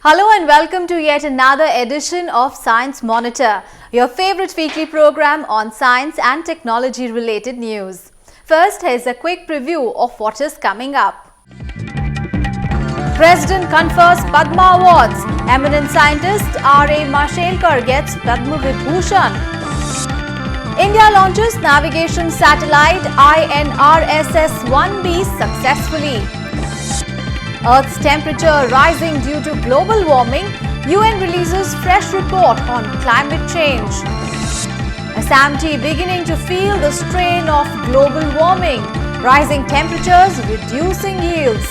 Hello and welcome to yet another edition of Science Monitor, your favorite weekly program on science and technology related news. First, here's a quick preview of what is coming up. President confers Padma Awards. Eminent scientist R.A. Mashelkar gets Padma Vibhushan. India launches navigation satellite INRSS-1B successfully. Earth's temperature rising due to global warming. UN releases fresh report on climate change. Assam tea beginning to feel the strain of global warming. Rising temperatures reducing yields.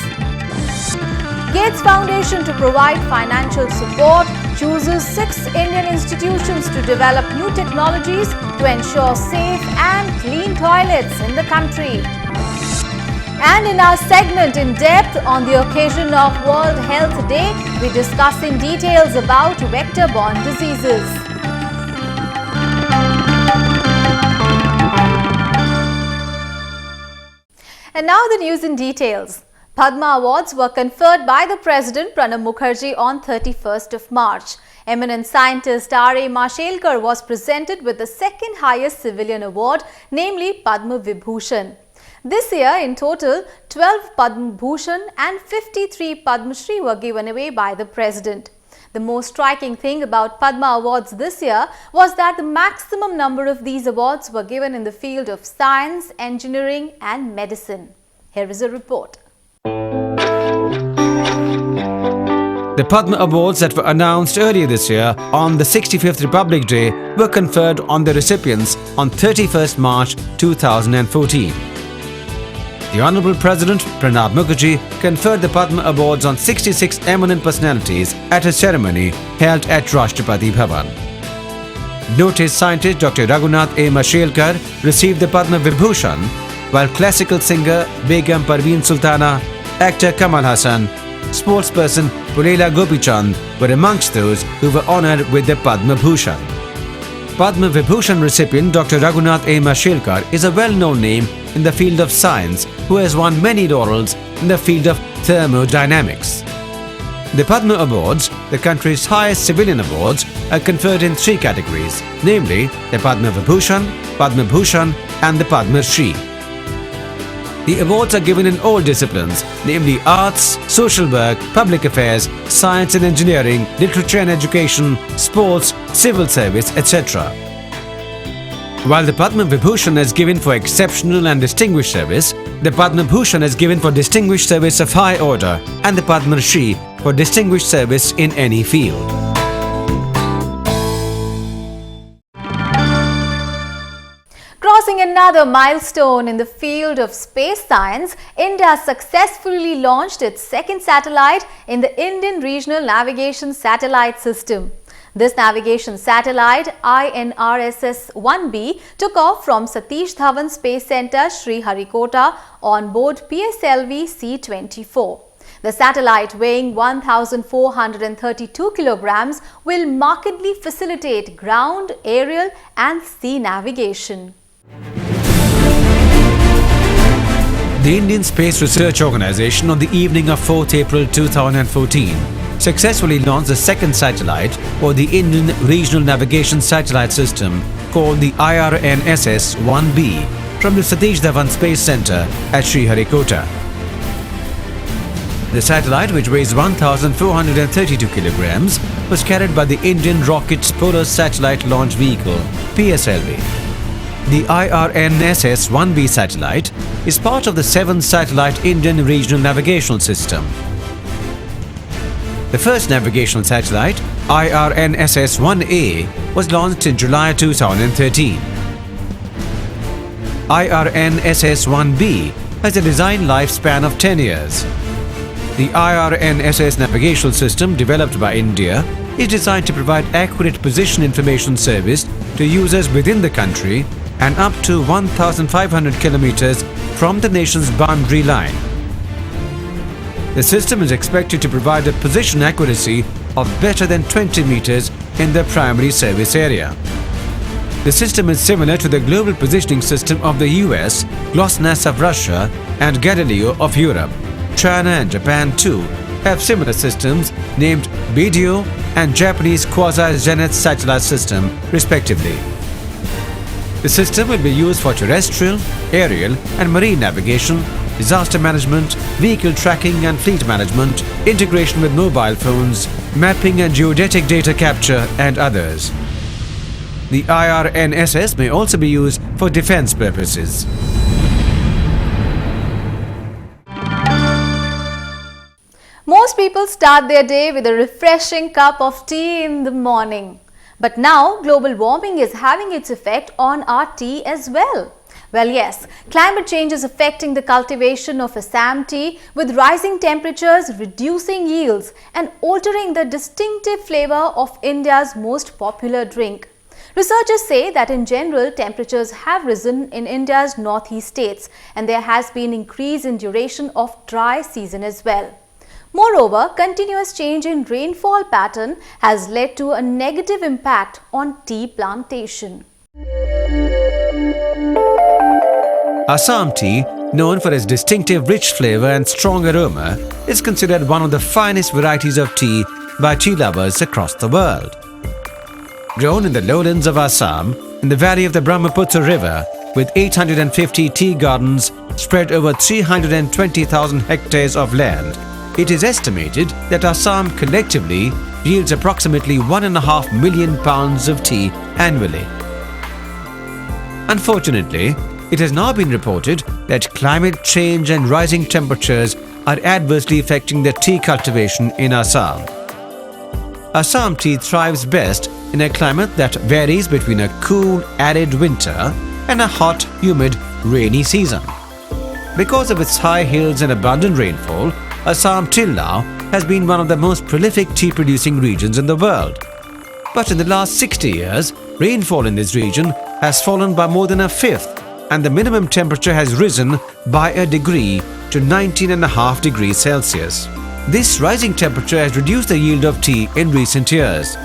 Gates Foundation to provide financial support chooses 6 Indian institutions to develop new technologies to ensure safe and clean toilets in the country. And in our segment In Depth, on the occasion of World Health Day, we discuss in details about vector-borne diseases. And now the news in details. Padma Awards were conferred by the President Pranab Mukherjee on 31st of March. Eminent scientist R.A. Mashelkar was presented with the second highest civilian award, namely Padma Vibhushan. This year, in total, 12 Padma Bhushan and 53 Padma Shri were given away by the President. The most striking thing about Padma Awards this year was that the maximum number of these awards were given in the field of science, engineering and medicine. Here is a report. The Padma Awards that were announced earlier this year on the 65th Republic Day were conferred on the recipients on 31st March 2014. The Honourable President Pranab Mukherjee conferred the Padma Awards on 66 eminent personalities at a ceremony held at Rashtrapati Bhavan. Noted scientist Dr. Raghunath A. Mashelkar received the Padma Vibhushan, while classical singer Begum Parveen Sultana, actor Kamal Hassan, sportsperson Pulela Gopichand were amongst those who were honoured with the Padma Bhushan. Padma Vibhushan recipient Dr. Raghunath A. Mashelkar is a well-known name in the field of science who has won many laurels in the field of thermodynamics. The Padma Awards, the country's highest civilian awards, are conferred in 3 categories, namely the Padma Vibhushan, Padma Bhushan and the Padma Shri. The awards are given in all disciplines, namely arts, social work, public affairs, science and engineering, literature and education, sports, civil service, etc. While the Padma Vibhushan is given for exceptional and distinguished service, the Padma Bhushan is given for distinguished service of high order and the Padma Shri for distinguished service in any field. Crossing another milestone in the field of space science, India successfully launched its second satellite in the Indian Regional Navigation Satellite System. This navigation satellite, INRSS-1B, took off from Satish Dhawan Space Centre, Sriharikota, on board PSLV C-24. The satellite, weighing 1,432 kilograms, will markedly facilitate ground, aerial and sea navigation. The Indian Space Research Organisation on the evening of 4th April 2014 successfully launched the second satellite or the Indian Regional Navigation Satellite System called the IRNSS-1B from the Satish Dhawan Space Centre at Sriharikota. The satellite, which weighs 1,432 kilograms, was carried by the Indian Rocket's Polar Satellite Launch Vehicle (PSLV). The IRNSS-1B satellite is part of the 7th Satellite Indian Regional Navigational System. The first navigational satellite, IRNSS-1A, was launched in July 2013. IRNSS-1B has a design lifespan of 10 years. The IRNSS navigational system, developed by India, is designed to provide accurate position information service to users within the country and up to 1,500 kilometers from the nation's boundary line. The system is expected to provide a position accuracy of better than 20 meters in the primary service area. The system is similar to the global positioning system of the US, GLONASS of Russia and Galileo of Europe. China and Japan too have similar systems named BDO and Japanese Quasi-Zenith satellite system, respectively. The system will be used for terrestrial, aerial and marine navigation, disaster management, vehicle tracking and fleet management, integration with mobile phones, mapping and geodetic data capture and others. The IRNSS may also be used for defense purposes. Most people start their day with a refreshing cup of tea in the morning. But now global warming is having its effect on our tea as well. Well, yes, climate change is affecting the cultivation of Assam tea, with rising temperatures reducing yields and altering the distinctive flavor of India's most popular drink. Researchers say that in general, temperatures have risen in India's northeast states and there has been increase in duration of dry season as well. Moreover, continuous change in rainfall pattern has led to a negative impact on tea plantation. Assam tea, known for its distinctive rich flavor and strong aroma, is considered one of the finest varieties of tea by tea lovers across the world. Grown in the lowlands of Assam, in the valley of the Brahmaputra River, with 850 tea gardens spread over 320,000 hectares of land, it is estimated that Assam collectively yields approximately 1.5 million pounds of tea annually. Unfortunately, it has now been reported that climate change and rising temperatures are adversely affecting the tea cultivation in Assam. Assam tea thrives best in a climate that varies between a cool, arid winter and a hot, humid, rainy season. Because of its high hills and abundant rainfall, Assam till now has been one of the most prolific tea-producing regions in the world. But in the last 60 years, rainfall in this region has fallen by more than a fifth, and the minimum temperature has risen by a degree to 19.5 degrees Celsius. This rising temperature has reduced the yield of tea in recent years.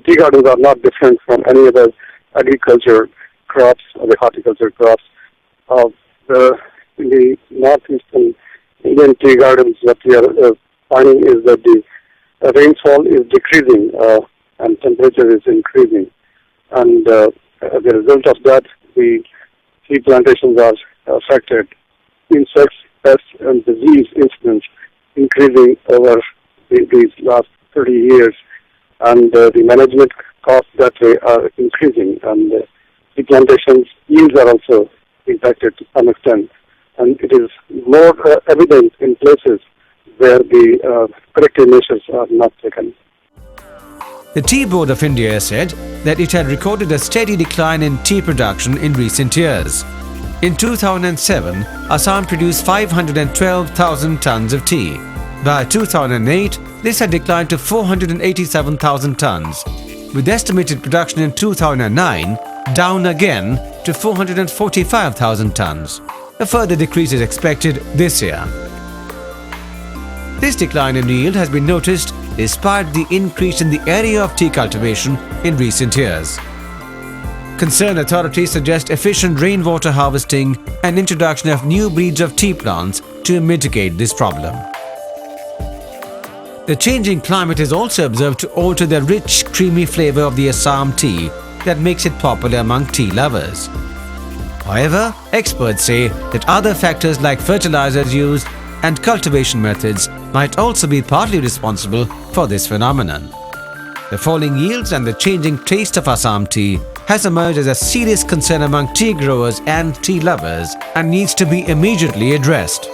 Tea gardens are not different from any other agriculture crops or the horticulture crops. In the northeastern Indian tea gardens, what we are finding is that the rainfall is decreasing and temperature is increasing. And as a result of that, the tea plantations are affected. Insects, pests and disease incidents increasing over these last 30 years. And the management costs that way are increasing, and the plantations yields are also impacted to some extent. And it is more evident in places where the corrective measures are not taken. The Tea Board of India said that it had recorded a steady decline in tea production in recent years. In 2007, Assam produced 512,000 tons of tea. By 2008, this had declined to 487,000 tons, with estimated production in 2009 down again to 445,000 tons. A further decrease is expected this year. This decline in yield has been noticed despite the increase in the area of tea cultivation in recent years. Concerned authorities suggest efficient rainwater harvesting and introduction of new breeds of tea plants to mitigate this problem. The changing climate is also observed to alter the rich, creamy flavor of the Assam tea that makes it popular among tea lovers. However, experts say that other factors like fertilizers used and cultivation methods might also be partly responsible for this phenomenon. The falling yields and the changing taste of Assam tea has emerged as a serious concern among tea growers and tea lovers and needs to be immediately addressed.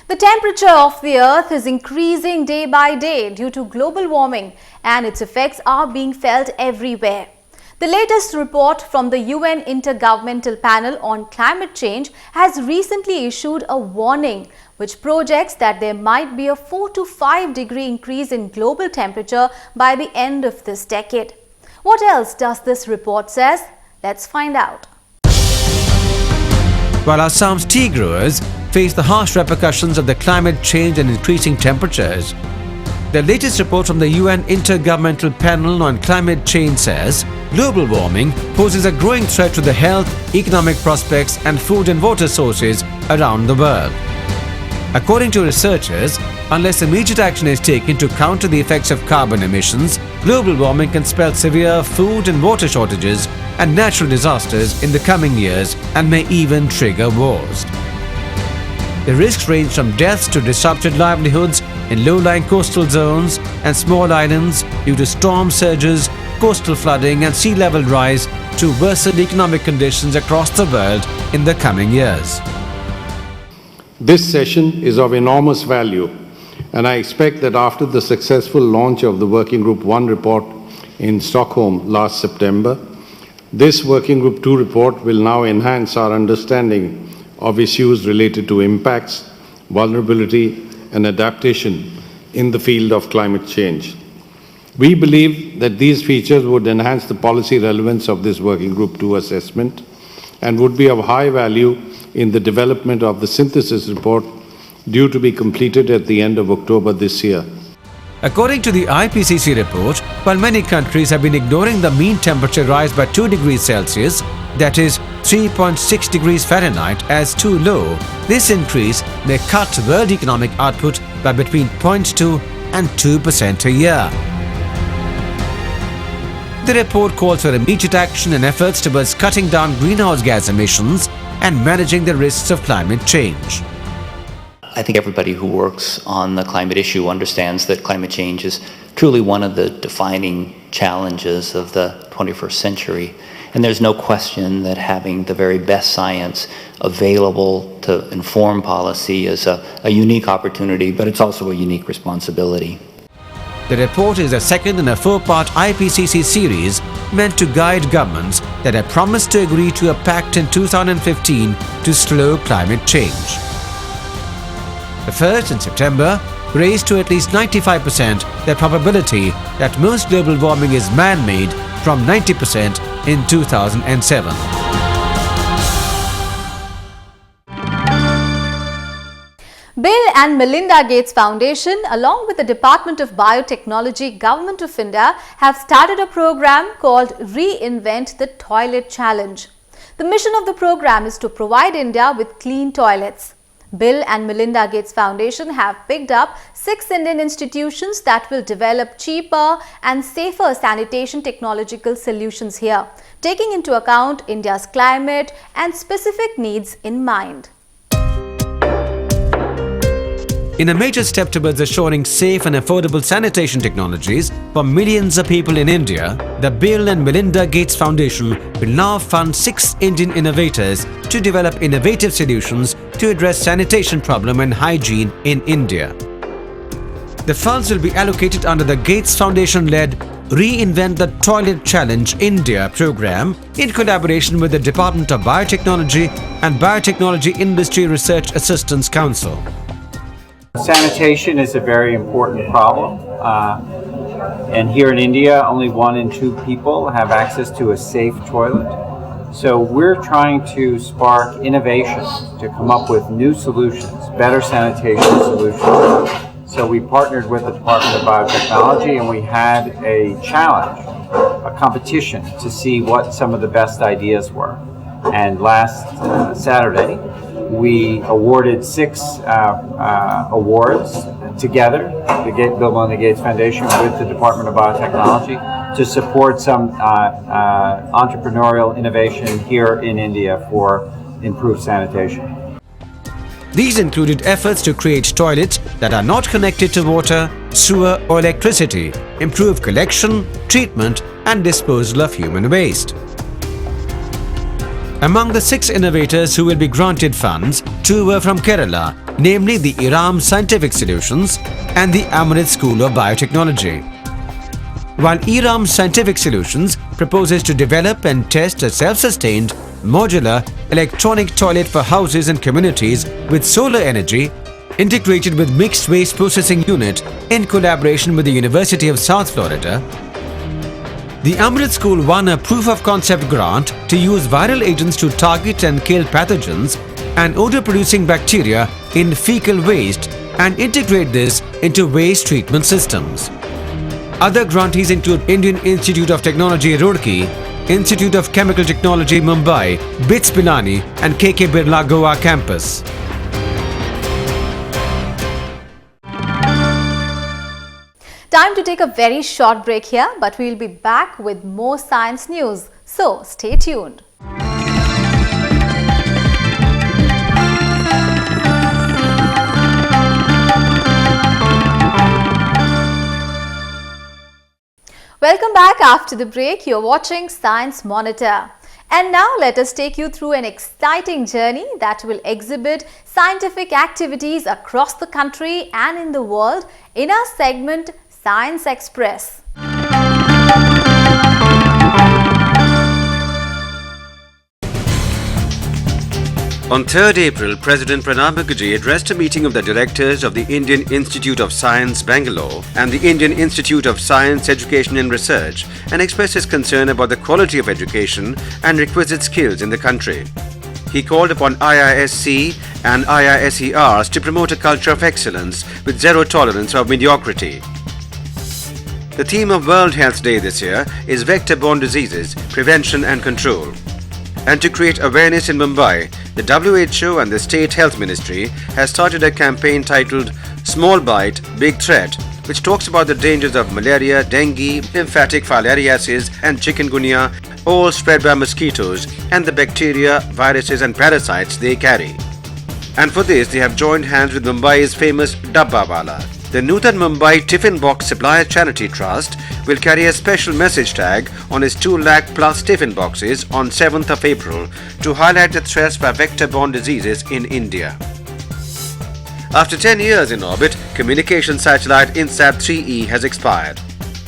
The temperature of the earth is increasing day by day due to global warming, and its effects are being felt everywhere. The latest report from the UN Intergovernmental Panel on Climate Change has recently issued a warning which projects that there might be a 4 to 5 degree increase in global temperature by the end of this decade. What else does this report say? Let's find out. While Assam's tea growers face the harsh repercussions of the climate change and increasing temperatures, the latest report from the UN Intergovernmental Panel on Climate Change says global warming poses a growing threat to the health, economic prospects and food and water sources around the world. According to researchers, unless immediate action is taken to counter the effects of carbon emissions, global warming can spell severe food and water shortages and natural disasters in the coming years and may even trigger wars. The risks range from deaths to disrupted livelihoods in low-lying coastal zones and small islands due to storm surges, coastal flooding and sea level rise to worsened economic conditions across the world in the coming years. This session is of enormous value, and I expect that after the successful launch of the Working Group 1 report in Stockholm last September, this Working Group 2 report will now enhance our understanding of issues related to impacts, vulnerability, and adaptation in the field of climate change. We believe that these features would enhance the policy relevance of this Working Group 2 assessment and would be of high value in the development of the synthesis report due to be completed at the end of October this year. According to the IPCC report, while many countries have been ignoring the mean temperature rise by 2 degrees Celsius, that is 3.6 degrees Fahrenheit, as too low, this increase may cut world economic output by between 0.2 and 2% a year. The report calls for immediate action and efforts towards cutting down greenhouse gas emissions and managing the risks of climate change. I think everybody who works on the climate issue understands that climate change is truly one of the defining challenges of the 21st century. And there's no question that having the very best science available to inform policy is a unique opportunity, but it's also a unique responsibility. The report is the second in a 4-part IPCC series meant to guide governments that have promised to agree to a pact in 2015 to slow climate change. The first, in September, raised to at least 95% the probability that most global warming is man-made from 90% in 2007. Bill and Melinda Gates Foundation, along with the Department of Biotechnology, Government of India, have started a program called Reinvent the Toilet Challenge. The mission of the program is to provide India with clean toilets. Bill and Melinda Gates Foundation have picked up 6 Indian institutions that will develop cheaper and safer sanitation technological solutions here, taking into account India's climate and specific needs in mind. In a major step towards assuring safe and affordable sanitation technologies for millions of people in India, the Bill and Melinda Gates Foundation will now fund 6 Indian innovators to develop innovative solutions to address sanitation problem and hygiene in India. The funds will be allocated under the Gates Foundation-led Reinvent the Toilet Challenge India program in collaboration with the Department of Biotechnology and Biotechnology Industry Research Assistance Council. Sanitation is a very important problem, and here in India only 1 in 2 people have access to a safe toilet. So we're trying to spark innovation to come up with new solutions, better sanitation solutions. So we partnered with the Department of Biotechnology and we had a challenge, a competition to see what some of the best ideas were. And last Saturday, we awarded 6 awards together, the Bill and Melinda Gates Foundation with the Department of Biotechnology, to support some entrepreneurial innovation here in India for improved sanitation. These included efforts to create toilets that are not connected to water, sewer or electricity, improve collection, treatment and disposal of human waste. Among the 6 innovators who will be granted funds, 2 were from Kerala, namely the Iram Scientific Solutions and the Amrit School of Biotechnology. While Iram Scientific Solutions proposes to develop and test a self-sustained, modular, electronic toilet for houses and communities with solar energy, integrated with mixed waste processing unit in collaboration with the University of South Florida, the Amrit School won a proof-of-concept grant to use viral agents to target and kill pathogens and odor-producing bacteria in fecal waste and integrate this into waste treatment systems. Other grantees include Indian Institute of Technology, Roorkee, Institute of Chemical Technology, Mumbai, BITS Pilani and KK Birla Goa campus. Time to take a very short break here, but we'll be back with more science news. So stay tuned. Welcome back after the break. You're watching Science Monitor. And now let us take you through an exciting journey that will exhibit scientific activities across the country and in the world in our segment Science Express. On 3rd April, President Pranab Mukherjee addressed a meeting of the directors of the Indian Institute of Science, Bangalore and the Indian Institute of Science, Education and Research and expressed his concern about the quality of education and requisite skills in the country. He called upon IISc and IISERs to promote a culture of excellence with zero tolerance of mediocrity. The theme of World Health Day this year is Vector-Borne Diseases, Prevention and Control. And to create awareness in Mumbai, the WHO and the State Health Ministry has started a campaign titled Small Bite, Big Threat, which talks about the dangers of malaria, dengue, lymphatic filariasis and chikungunya, all spread by mosquitoes and the bacteria, viruses and parasites they carry. And for this, they have joined hands with Mumbai's famous Dabbawala. The Nutan Mumbai Tiffin Box Supplier Charity Trust will carry a special message tag on its 2 lakh plus tiffin boxes on 7th of April to highlight the threats by vector-borne diseases in India. After 10 years in orbit, communication satellite INSAT-3E has expired.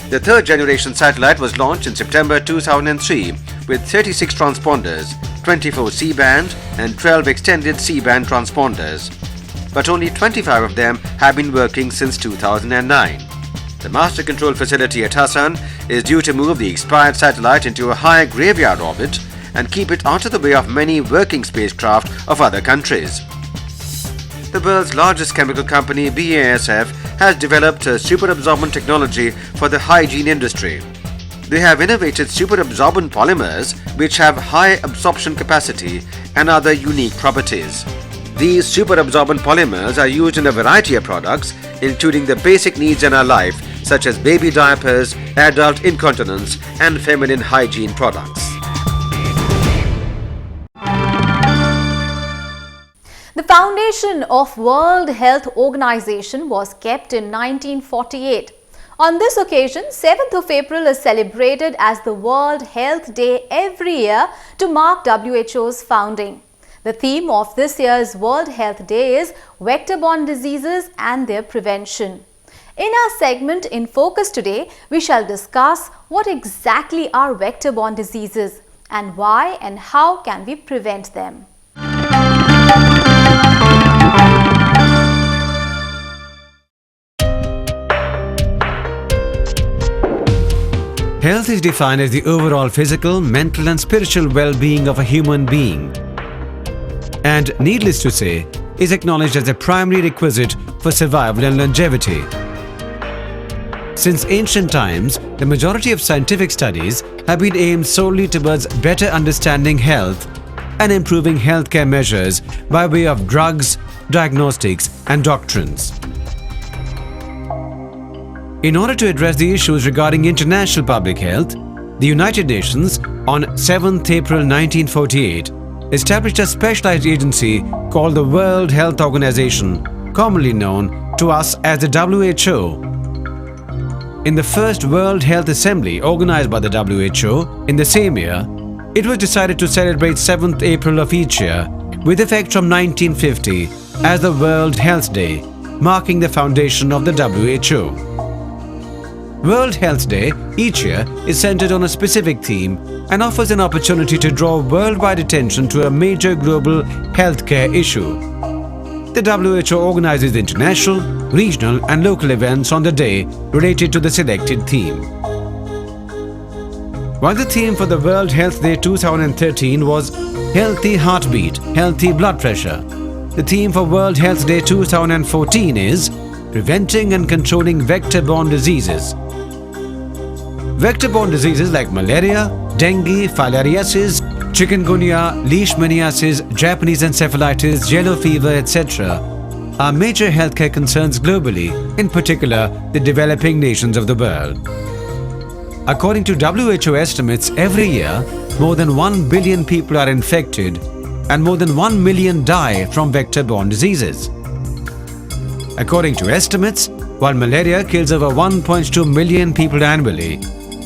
The 3rd generation satellite was launched in September 2003 with 36 transponders, 24 C-band and 12 extended C-band transponders. But only 25 of them have been working since 2009. The master control facility at Hassan is due to move the expired satellite into a high graveyard orbit and keep it out of the way of many working spacecraft of other countries. The world's largest chemical company, BASF, has developed a superabsorbent technology for the hygiene industry. They have innovated superabsorbent polymers which have high absorption capacity and other unique properties. These superabsorbent polymers are used in a variety of products, including the basic needs in our life, such as baby diapers, adult incontinence, and feminine hygiene products. The foundation of World Health Organization was kept in 1948. On this occasion, 7th of April is celebrated as the World Health Day every year to mark WHO's founding. The theme of this year's World Health Day is vector-borne diseases and their prevention. In our segment In Focus today, we shall discuss what exactly are vector-borne diseases and why and how can we prevent them. Health is defined as the overall physical, mental and spiritual well-being of a human being. And needless to say, is acknowledged as a primary requisite for survival and longevity. Since ancient times, the majority of scientific studies have been aimed solely towards better understanding health and improving healthcare measures by way of drugs, diagnostics and doctrines. In order to address the issues regarding international public health, the United Nations on 7th April 1948 established a specialized agency called the World Health Organization, commonly known to us as the WHO. In the first World Health Assembly organized by the WHO in the same year, it was decided to celebrate 7th April of each year with effect from 1950 as the World Health Day, marking the foundation of the WHO. World Health Day each year is centered on a specific theme and offers an opportunity to draw worldwide attention to a major global healthcare issue. The WHO organizes international, regional and local events on the day related to the selected theme. While the theme for the World Health Day 2013 was Healthy Heartbeat, Healthy Blood Pressure, the theme for World Health Day 2014 is Preventing and Controlling Vector-Borne Diseases. Vector-borne diseases like malaria, dengue, filariasis, chikungunya, leishmaniasis, Japanese encephalitis, yellow fever, etc. are major healthcare concerns globally, in particular the developing nations of the world. According to WHO estimates, every year, more than 1 billion people are infected and more than 1 million die from vector-borne diseases. According to estimates, while malaria kills over 1.2 million people annually,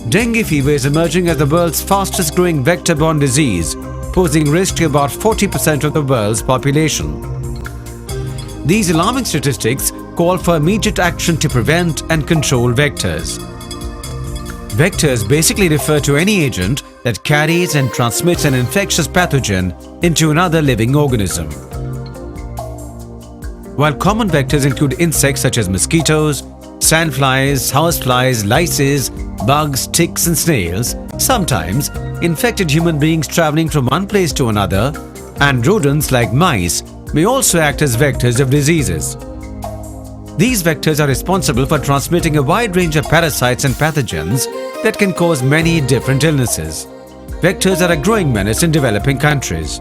dengue fever is emerging as the world's fastest-growing vector-borne disease, posing risk to about 40% of the world's population. These alarming statistics call for immediate action to prevent and control vectors. Vectors basically refer to any agent that carries and transmits an infectious pathogen into another living organism. While common vectors include insects such as mosquitoes, sandflies, houseflies, lices, bugs, ticks and snails, sometimes infected human beings traveling from one place to another and rodents like mice may also act as vectors of diseases. These vectors are responsible for transmitting a wide range of parasites and pathogens that can cause many different illnesses. Vectors are a growing menace in developing countries.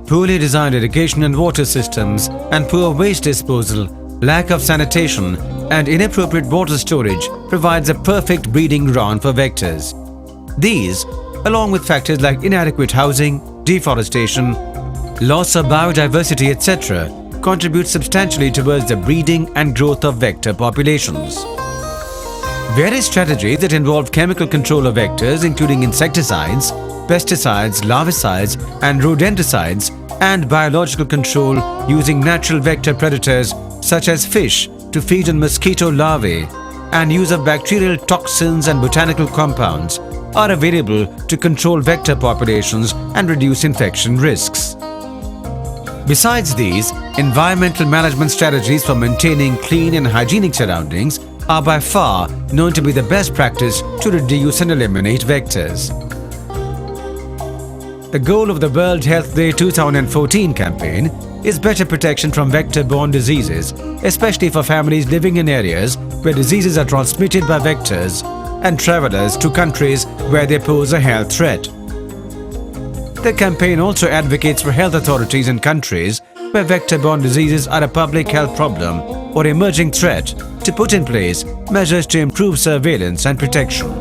Poorly designed irrigation and water systems and poor waste disposal, lack of sanitation and inappropriate water storage provides a perfect breeding ground for vectors. These, along with factors like inadequate housing, deforestation, loss of biodiversity, etc., contribute substantially towards the breeding and growth of vector populations. Various strategies that involve chemical control of vectors, including insecticides, pesticides, larvicides and rodenticides, and biological control using natural vector predators such as fish to feed on mosquito larvae, and use of bacterial toxins and botanical compounds are available to control vector populations and reduce infection risks. Besides these, environmental management strategies for maintaining clean and hygienic surroundings are by far known to be the best practice to reduce and eliminate vectors. The goal of the World Health Day 2014 campaign is better protection from vector-borne diseases, especially for families living in areas where diseases are transmitted by vectors and travelers to countries where they pose a health threat. The campaign also advocates for health authorities in countries where vector-borne diseases are a public health problem or emerging threat to put in place measures to improve surveillance and protection.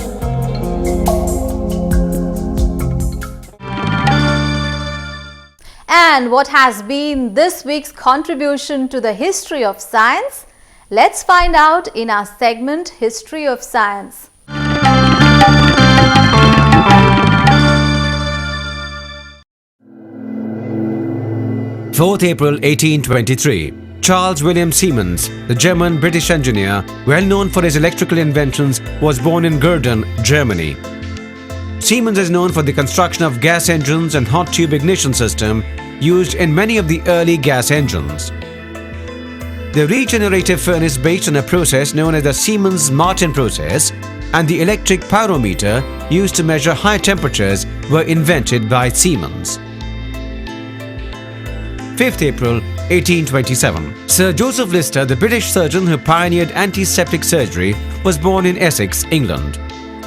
And what has been this week's contribution to the history of science? Let's find out in our segment History of Science. 4th April 1823. Charles William Siemens, the German-British engineer, well known for his electrical inventions, was born in Gurden, Germany. Siemens is known for the construction of gas engines and hot tube ignition system used in many of the early gas engines. The regenerative furnace based on a process known as the Siemens-Martin process and the electric pyrometer used to measure high temperatures were invented by Siemens. 5th April 1827. Sir Joseph Lister, the British surgeon who pioneered antiseptic surgery, was born in Essex, England.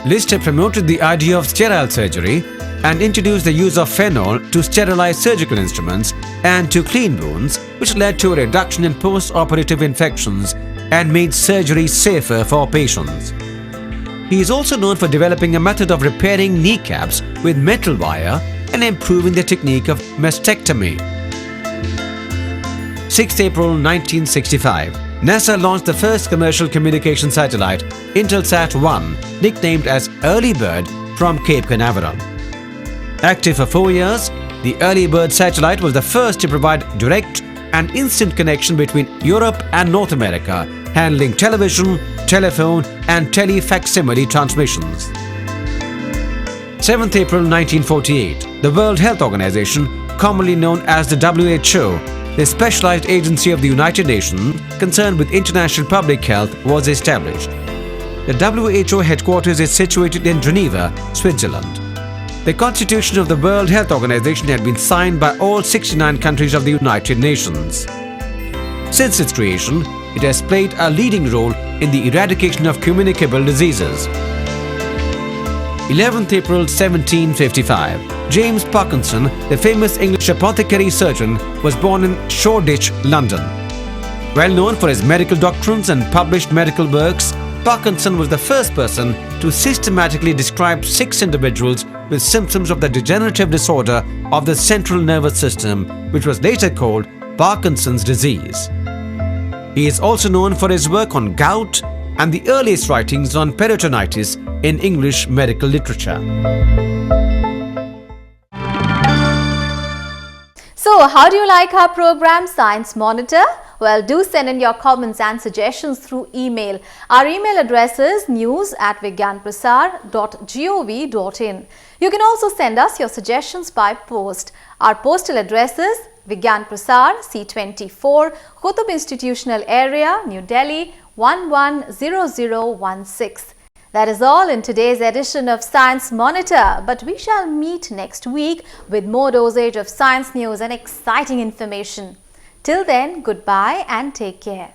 Lister promoted the idea of sterile surgery and introduced the use of phenol to sterilize surgical instruments and to clean wounds, which led to a reduction in post-operative infections and made surgery safer for patients. He is also known for developing a method of repairing kneecaps with metal wire and improving the technique of mastectomy. 6th April 1965. NASA launched the first commercial communication satellite, Intelsat-1, nicknamed as Early Bird, from Cape Canaveral. Active for 4 years, the Early Bird satellite was the first to provide direct and instant connection between Europe and North America, handling television, telephone and telefacsimile transmissions. 7th April 1948. The World Health Organization, commonly known as the WHO, the specialized agency of the United Nations concerned with international public health, was established. The WHO headquarters is situated in Geneva, Switzerland. The Constitution of the World Health Organization had been signed by all 69 countries of the United Nations. Since its creation, it has played a leading role in the eradication of communicable diseases. 11th April 1755. James Parkinson, the famous English apothecary surgeon, was born in Shoreditch, London. Well known for his medical doctrines and published medical works, Parkinson was the first person to systematically describe 6 individuals with symptoms of the degenerative disorder of the central nervous system, which was later called Parkinson's disease. He is also known for his work on gout and the earliest writings on peritonitis in English medical literature. So, how do you like our program Science Monitor? Well, do send in your comments and suggestions through email. Our email address is news@vigyanprasar.gov.in. You can also send us your suggestions by post. Our postal address is Vigyan Prasar, C24, Qutub Institutional Area, New Delhi, 110016. That is all in today's edition of Science Monitor, but we shall meet next week with more dosage of science news and exciting information. Till then, goodbye and take care.